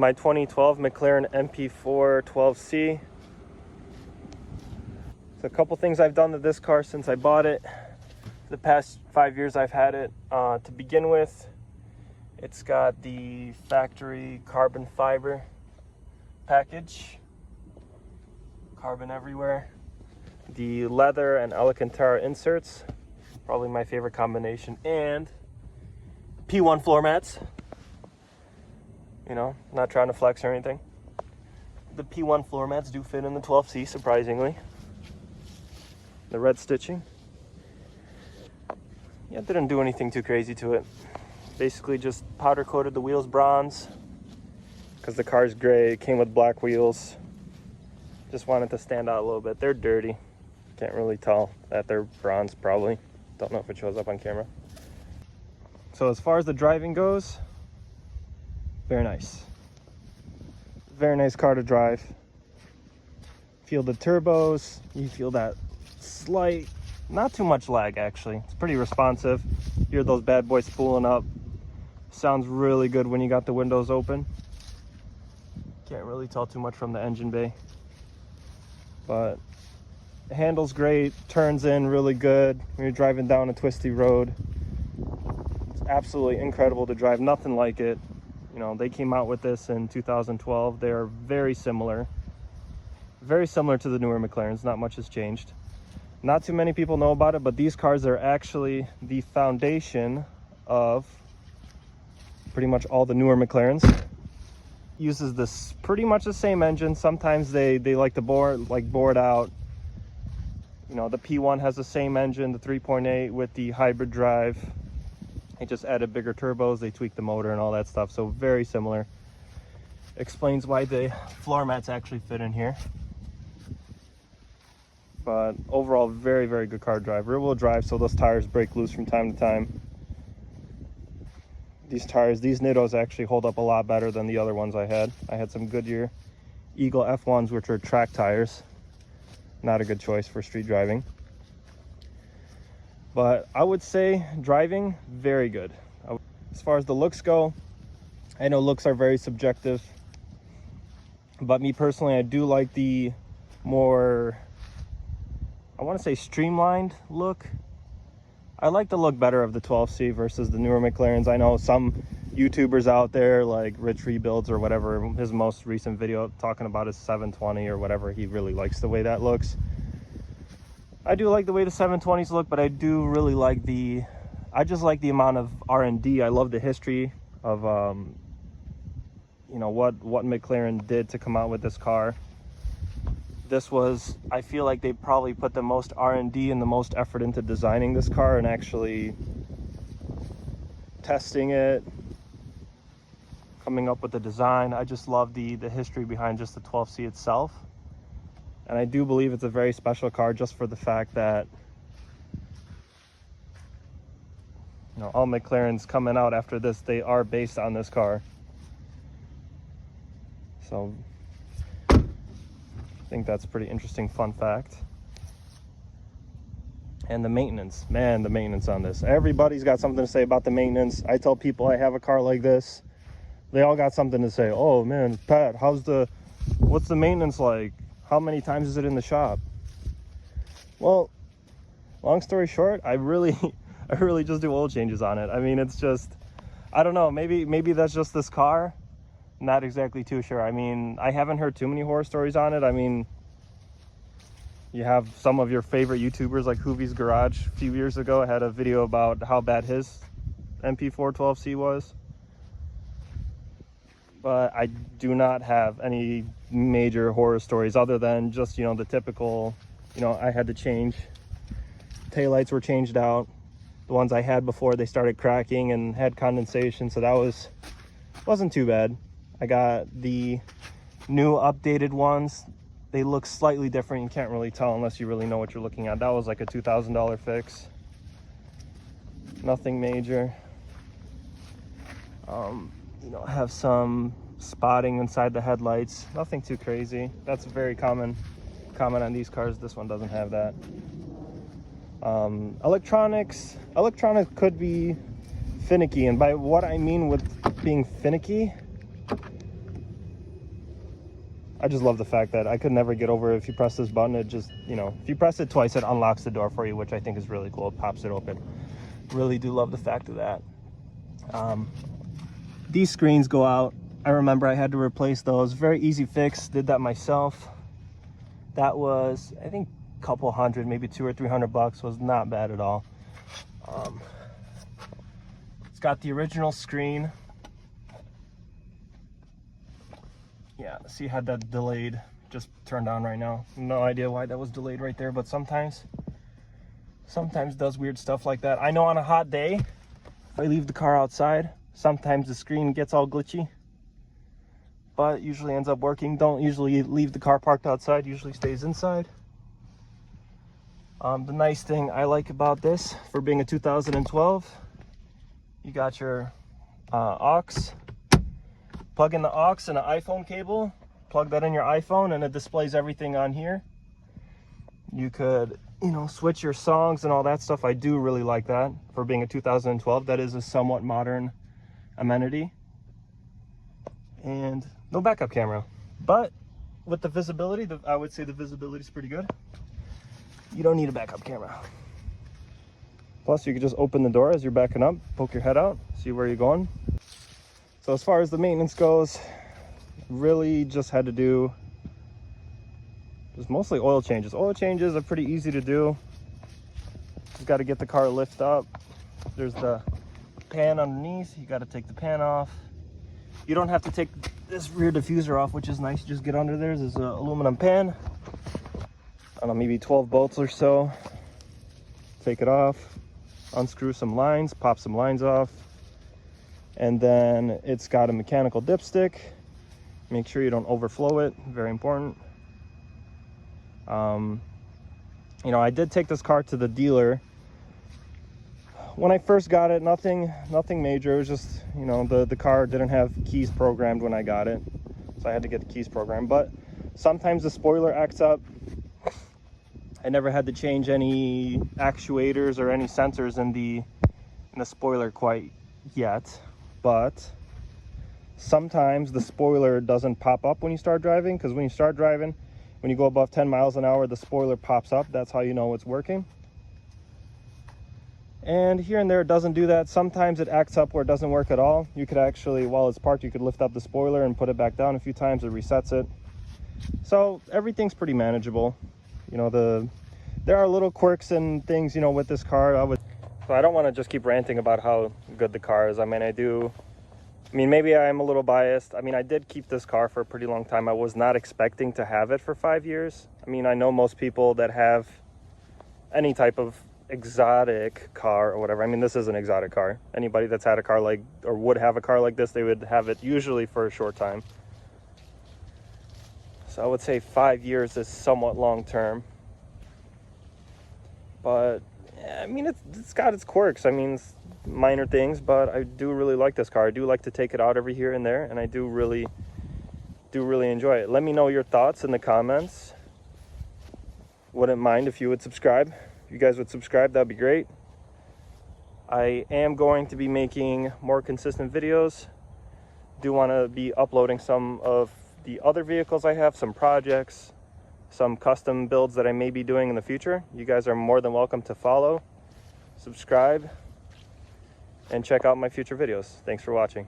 my 2012 McLaren MP4 12C. So a couple things I've done to this car since I bought it. The past 5 years I've had it. To begin with, it's got the factory carbon fiber package. Carbon everywhere. The leather and Alcantara inserts, probably my favorite combination, and P1 floor mats. You know, not trying to flex or anything. The P1 floor mats do fit in the 12C, surprisingly. The red stitching. Yeah, didn't do anything too crazy to it. Basically just powder coated the wheels bronze because the car's gray. It came with black wheels. Just wanted to stand out a little bit. They're dirty. Can't really tell that they're bronze, probably. Don't know if it shows up on camera. So as far as the driving goes, very nice. Very nice car to drive. Feel the turbos. You feel that slight, not too much lag actually. It's pretty responsive. Hear those bad boys spooling up. Sounds really good when you got the windows open. Can't really tell too much from the engine bay. But it handles great, turns in really good when you're driving down a twisty road. It's absolutely incredible to drive, nothing like it. You know, they came out with this in 2012. They are very similar to the newer McLarens. Not much has changed. Not too many people know about it, but these cars are actually the foundation of pretty much all the newer McLarens. Uses this pretty much the same engine. Sometimes they like to board out. You know, the P1 has the same engine, the 3.8 with the hybrid drive. They just added bigger turbos, they tweaked the motor and all that stuff, so very similar. Explains why the floor mats actually fit in here. But overall, very, very good car drive. Rear wheel drive, so those tires break loose from time to time. These tires, these Nittos actually hold up a lot better than the other ones I had. I had some Goodyear Eagle F1s, which are track tires. Not a good choice for street driving. But I would say driving, very good. As far as the looks go, I know looks are very subjective. But me personally, I do like the more, I want to say streamlined look. I like the look better of the 12C versus the newer McLarens. I know some YouTubers out there like Rich Rebuilds or whatever, his most recent video talking about his 720 or whatever, he really likes the way that looks. I do like the way the 720s look, but I do really like I just like the amount of R&D. I love the history of you know, what McLaren did to come out with this car. This was, I feel like they probably put the most R&D and the most effort into designing this car and actually testing it, coming up with the design. I just love the history behind just the 12C itself. And I do believe it's a very special car just for the fact that, you know, all McLarens coming out after this, they are based on this car. So I think that's a pretty interesting fun fact. And the maintenance, man, the maintenance on this. Everybody's got something to say about the maintenance. I tell people I have a car like this, they all got something to say. Oh man, Pat, what's the maintenance like? How many times is it in the shop? Well, long story short, I really just do oil changes on it. I mean, it's just, I don't know, maybe that's just this car. Not exactly too sure. I mean, I haven't heard too many horror stories on it. I mean, you have some of your favorite YouTubers like Hoovie's Garage a few years ago. I had a video about how bad his MP4 12C was. But I do not have any major horror stories other than just, you know, the typical, you know, I had to change. Taillights were changed out. The ones I had before, they started cracking and had condensation, so that wasn't too bad. I got the new updated ones. They look slightly different. You can't really tell unless you really know what you're looking at. That was like a $2,000 fix. Nothing major. You know, have some spotting inside the headlights. Nothing too crazy. That's very common on these cars. This one doesn't have that. Electronics could be finicky, and by what I mean with being finicky, I just love the fact that I could never get over if you press this button, it just, you know, if you press it twice, it unlocks the door for you, which I think is really cool. It pops it open. Really do love the fact of that. These screens go out. I remember I had to replace those. Very easy fix. Did that myself. That was, I think, a couple hundred, maybe $200 or $300. Was not bad at all. It's got the original screen. Yeah, see, I had that delayed, just turned on right now. No idea why that was delayed right there, but sometimes does weird stuff like that. I know on a hot day, if I leave the car outside, sometimes the screen gets all glitchy, but usually ends up working. Don't usually leave the car parked outside, usually stays inside. The nice thing I like about this, for being a 2012, you got your aux. Plug in the aux and an iPhone cable, plug that in your iPhone, and it displays everything on here. You could, you know, switch your songs and all that stuff. I do really like that for being a 2012. That is a somewhat modern amenity. And no backup camera, but with the visibility, I would say the visibility is pretty good. You don't need a backup camera. Plus, you could just open the door as you're backing up, poke your head out, see where you're going. So as far as the maintenance goes, really just had to do just mostly oil changes. Oil changes are pretty easy to do. Just got to get the car lift up. There's the pan underneath. You got to take the pan off. You don't have to take this rear diffuser off, which is nice. You just get under there. There's an aluminum pan. I don't know, maybe 12 bolts or so. Take it off, unscrew some lines, pop some lines off. And then it's got a mechanical dipstick. Make sure you don't overflow it, very important. You know, I did take this car to the dealer. When I first got it, nothing major. It was just, you know, the car didn't have keys programmed when I got it. So I had to get the keys programmed. But sometimes the spoiler acts up. I never had to change any actuators or any sensors in the spoiler quite yet. But sometimes the spoiler doesn't pop up when you start driving, because when you start driving, when you go above 10 miles an hour, the spoiler pops up. That's how you know it's working. And here and there it doesn't do that. Sometimes it acts up where it doesn't work at all. You could actually, while it's parked, you could lift up the spoiler and put it back down a few times. It resets it. So everything's pretty manageable. You know, there are little quirks and things, you know, with this car. So I don't want to just keep ranting about how good the car is. I mean, maybe I'm a little biased. I mean, I did keep this car for a pretty long time. I was not expecting to have it for 5 years. I mean, I know most people that have any type of exotic car or whatever. I mean, this is an exotic car. Anybody that's had a car like, or would have a car like this, they would have it usually for a short time. So I would say 5 years is somewhat long term. But I mean, it's got its quirks. I mean, it's minor things, but I do really like this car. I do like to take it out every here and there, and I do really enjoy it. Let me know your thoughts in the comments. Wouldn't mind if you would subscribe. If you guys would subscribe, that'd be great. I am going to be making more consistent videos. Do want to be uploading some of the other vehicles I have, some projects, some custom builds that I may be doing in the future. You guys are more than welcome to follow, subscribe, and check out my future videos. Thanks for watching.